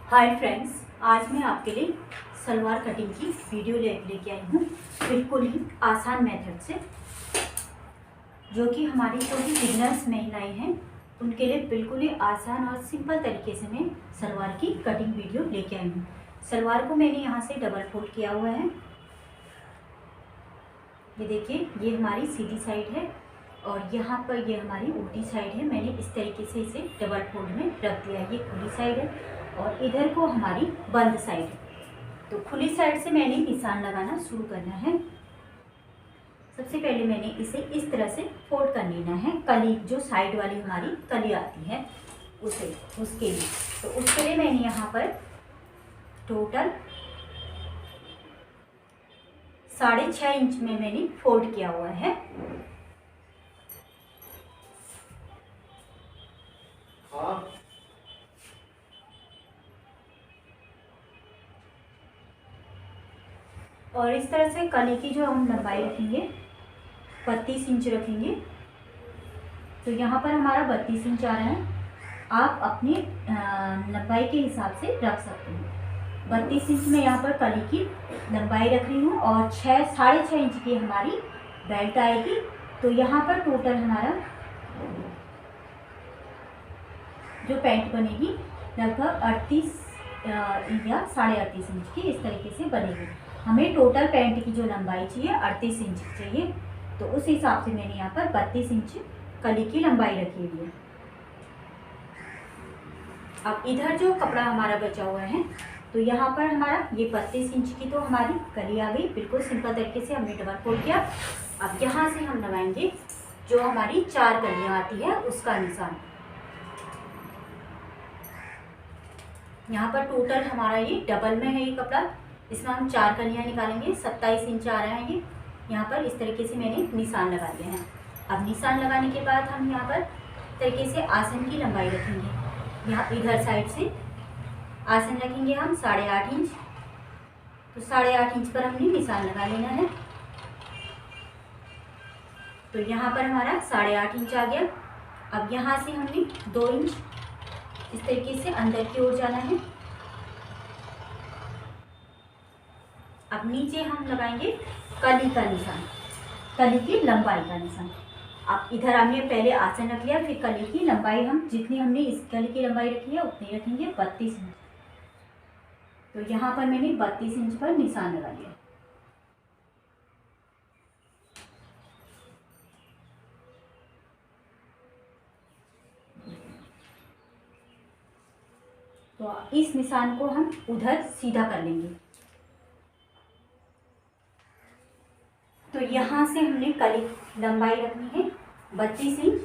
Hi friends, आज मैं आपके लिए सलवार कटिंग की वीडियो लेके आई हूँ बिल्कुल ही आसान मेथड से, जो कि हमारी जो भी बिगनर्स महिलाएं हैं उनके लिए बिल्कुल ही आसान और सिंपल तरीके से मैं सलवार की कटिंग वीडियो लेके आई हूँ। सलवार को मैंने यहाँ से डबल फोल्ड किया हुआ है। ये देखिए, ये हमारी सीधी साइड है और यहाँ पर ये हमारी उल्टी साइड है। मैंने इस तरीके से इसे डबल फोल्ड में रख दिया है। ये खुली साइड है और इधर को हमारी बंद साइड है। तो खुली साइड से मैंने निशान लगाना शुरू करना है। सबसे पहले मैंने इसे इस तरह से फोल्ड कर लेना है। कली जो साइड वाली हमारी कली आती है उसके लिए, तो उसके लिए मैंने यहाँ पर टोटल 6.5 इंच में मैंने फोल्ड किया हुआ है। और इस तरह से कली की जो हम लंबाई रखेंगे 32 इंच रखेंगे। तो यहाँ पर हमारा 32 इंच आ रहा है। आप अपनी लंबाई के हिसाब से रख सकते हैं। 32 इंच में यहाँ पर कली की लंबाई रख रही हूँ और 6.5 इंच की हमारी बेल्ट आएगी। तो यहाँ पर टोटल हमारा जो पैंट बनेगी लगभग 38 या 38.5 इंच की इस तरीके से बनेगी। हमें टोटल पैंट की जो लंबाई चाहिए 38 इंच चाहिए, तो उस हिसाब से मैंने यहाँ पर 32 इंच कली की लंबाई रखी हुई है। अब इधर जो कपड़ा हमारा बचा हुआ है, तो यहाँ पर हमारा ये 32 इंच की तो हमारी कली आ गई। बिल्कुल सिंपल तरीके से हमने डबल फोल्ड किया। अब यहाँ से हम लगाएंगे जो हमारी 4 कलियाँ आती है उसका निशान। यहाँ पर टोटल हमारा ये डबल में है ये कपड़ा, इसमें हम 4 कलियाँ निकालेंगे। 27 इंच आ रहा है ये। यहाँ पर इस तरीके से मैंने निशान लगा दिए हैं। अब निशान लगाने के बाद हम यहाँ पर तरीके से आसन की लंबाई रखेंगे। यहाँ इधर साइड से आसन रखेंगे हम 8.5 इंच। तो 8.5 इंच पर हमने निशान लगा लेना है। तो यहाँ पर हमारा 8.5 इंच आ गया। अब यहाँ से हमने 2 इंच इस तरीके से अंदर की ओर जाना है। अब नीचे हम लगाएंगे कली का निशान, कली की लंबाई का निशान। अब इधर हमने पहले आसन रख लिया, फिर कली की लंबाई हम जितनी हमने इस कली की लंबाई रखी है उतनी रखेंगे, 32 इंच। तो यहाँ पर मैंने 32 इंच पर निशान लगा लिया। तो इस निशान को हम उधर सीधा कर लेंगे। तो यहाँ से हमने कली लंबाई रखनी है 32 इंच।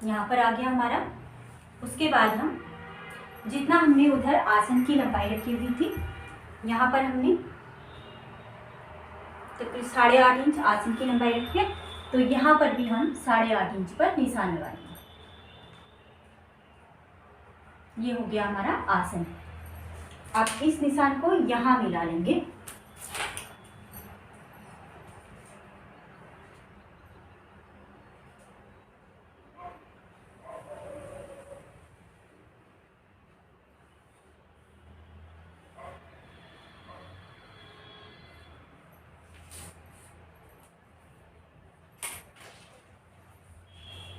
यहाँ पर आ गया हमारा। उसके बाद हम जितना हमने उधर आसन की लंबाई रखी हुई थी, यहाँ पर हमने तो 8.5 इंच आसन की लंबाई रखी है। तो यहाँ पर भी हम 8.5 इंच पर निशान लगाएंगे। ये हो गया हमारा आसन। अब इस निशान को यहाँ मिला लेंगे।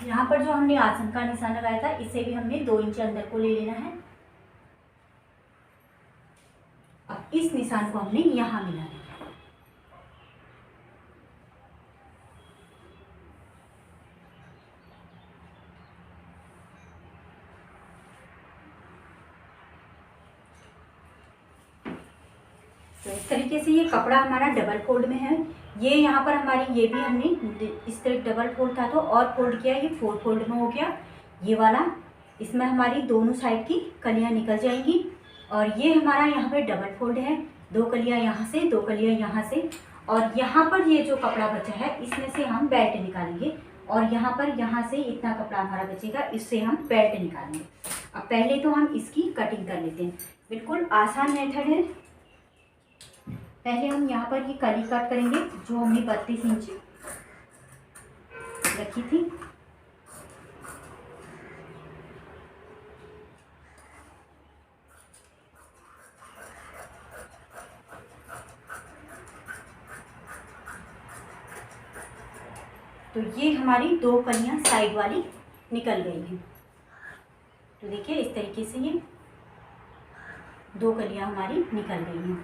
यहाँ पर जो हमने आसन का निशान लगाया था, इसे भी हमने 2 इंच अंदर को ले लेना है। अब इस निशान को हमने यहाँ मिलाना है। तो इस तरीके से ये कपड़ा हमारा डबल फोल्ड में है। ये यहाँ पर हमारी ये भी हमने इस तरह डबल फोल्ड था तो और फोल्ड किया, ये 4 फोल्ड में हो गया ये वाला। इसमें हमारी दोनों साइड की कलियाँ निकल जाएंगी। और ये हमारा यहाँ पे डबल फोल्ड है, 2 कलियाँ यहाँ से, 2 कलियाँ यहाँ से। और यहाँ पर ये जो कपड़ा बचा है इसमें से हम बेल्ट निकालेंगे। और यहाँ से इतना कपड़ा हमारा बचेगा, इससे हम बेल्ट निकालेंगे। अब पहले तो हम इसकी कटिंग कर लेते हैं। बिल्कुल आसान मेथड है। पहले हम यहाँ पर ये कली कट करेंगे जो हमने 32 इंच रखी थी। तो ये हमारी 2 कलियां साइड वाली निकल गई हैं। तो देखिए इस तरीके से ये 2 कलियां हमारी निकल गई हैं।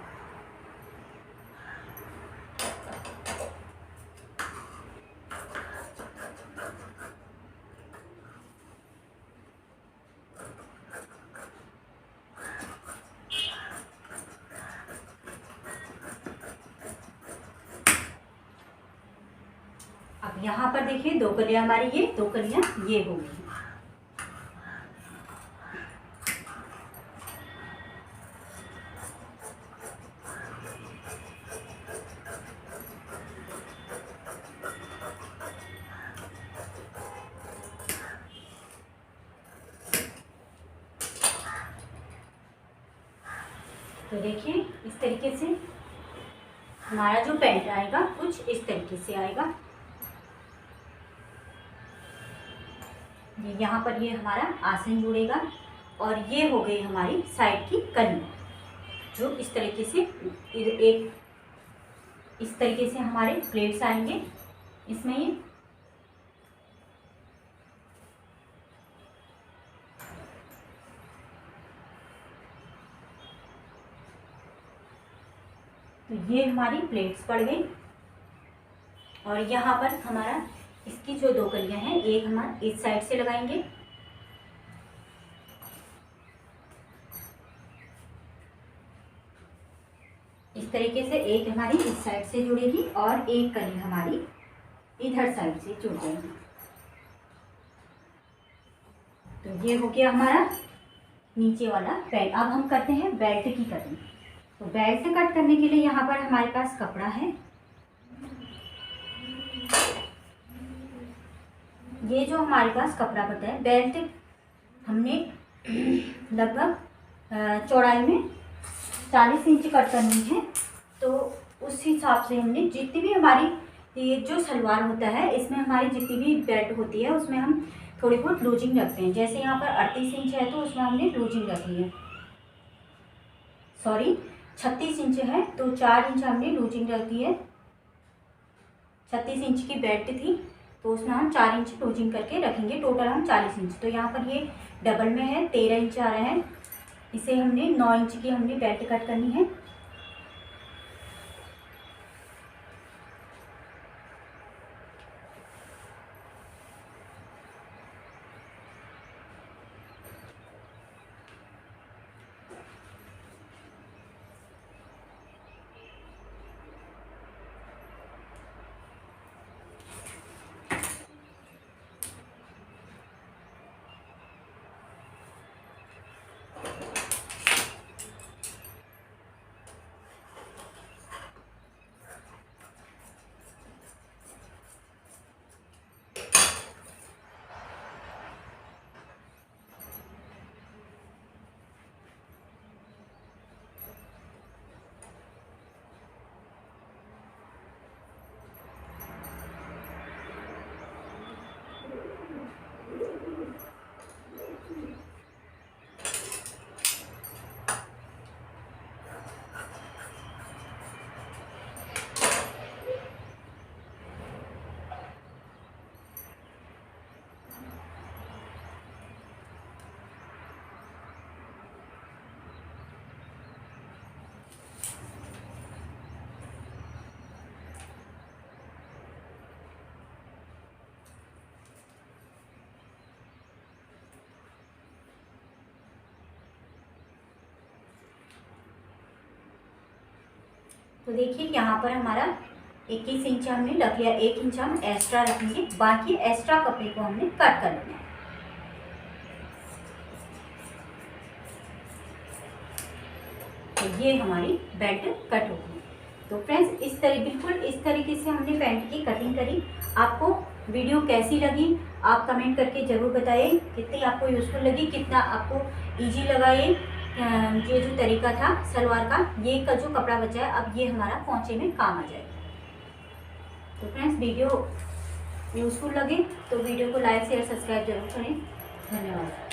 अब यहाँ पर देखिए 2 कलियां हमारी, ये 2 कलियां ये हो गई। तो देखिए इस तरीके से हमारा जो पैंट आएगा कुछ इस तरीके से आएगा। ये यहाँ पर ये हमारा आसन जुड़ेगा और ये हो गई हमारी साइड की कली, जो इस तरीके से एक इस तरीके से हमारे प्लेट्स आएंगे इसमें। ये तो ये हमारी प्लेट्स पड़ गई और यहाँ पर हमारा इसकी जो 2 कलियां हैं, एक हमारा इस साइड से लगाएंगे, इस तरीके से एक हमारी इस साइड से जुड़ेगी और एक कली हमारी इधर साइड से जुड़ जाएगी। तो ये हो गया हमारा नीचे वाला पैंट। अब हम करते हैं बेल्ट की कटिंग। तो बेल्ट कट करने के लिए यहाँ पर हमारे पास कपड़ा है। ये जो हमारे पास कपड़ा बचा है, बेल्ट हमने लगभग चौड़ाई में 40 इंच कट करनी है। तो उस हिसाब से हमने जितनी भी हमारी ये जो सलवार होता है, इसमें हमारी जितनी भी बेल्ट होती है उसमें हम थोड़ी बहुत लूजिंग रखते हैं। जैसे यहाँ पर 38 इंच है तो उसमें हमने लूजिंग रखी है, सॉरी 36 इंच है तो 4 इंच हमने लूजिंग रख दी है। 36 इंच की बेल्ट थी तो उसमें हम 4 इंच लूजिंग करके रखेंगे, टोटल हम 40 इंच। तो यहाँ पर ये डबल में है, 13 इंच आ रहा है। इसे हमने 9 इंच की हमने बेल्ट कट करनी है। तो देखिए यहाँ पर हमारा 21 इंच हमने रख लिया, 1 इंच हम एक्स्ट्रा रखेंगे, बाकी एक्स्ट्रा कपड़े को हमने कट कर लेना है। तो ये हमारी बेल्ट कट होगी। तो फ्रेंड्स बिल्कुल इस तरीके से हमने पैंट की कटिंग करी। आपको वीडियो कैसी लगी आप कमेंट करके ज़रूर बताइए, कितनी आपको यूज़फुल लगी, कितना आपको इजी लगा ये जो तरीका था सलवार का। ये का जो कपड़ा बचा है अब ये हमारा पोंचे में काम आ जाएगा। तो फ्रेंड्स वीडियो यूज़फुल लगे तो वीडियो को लाइक शेयर सब्सक्राइब जरूर करें। धन्यवाद।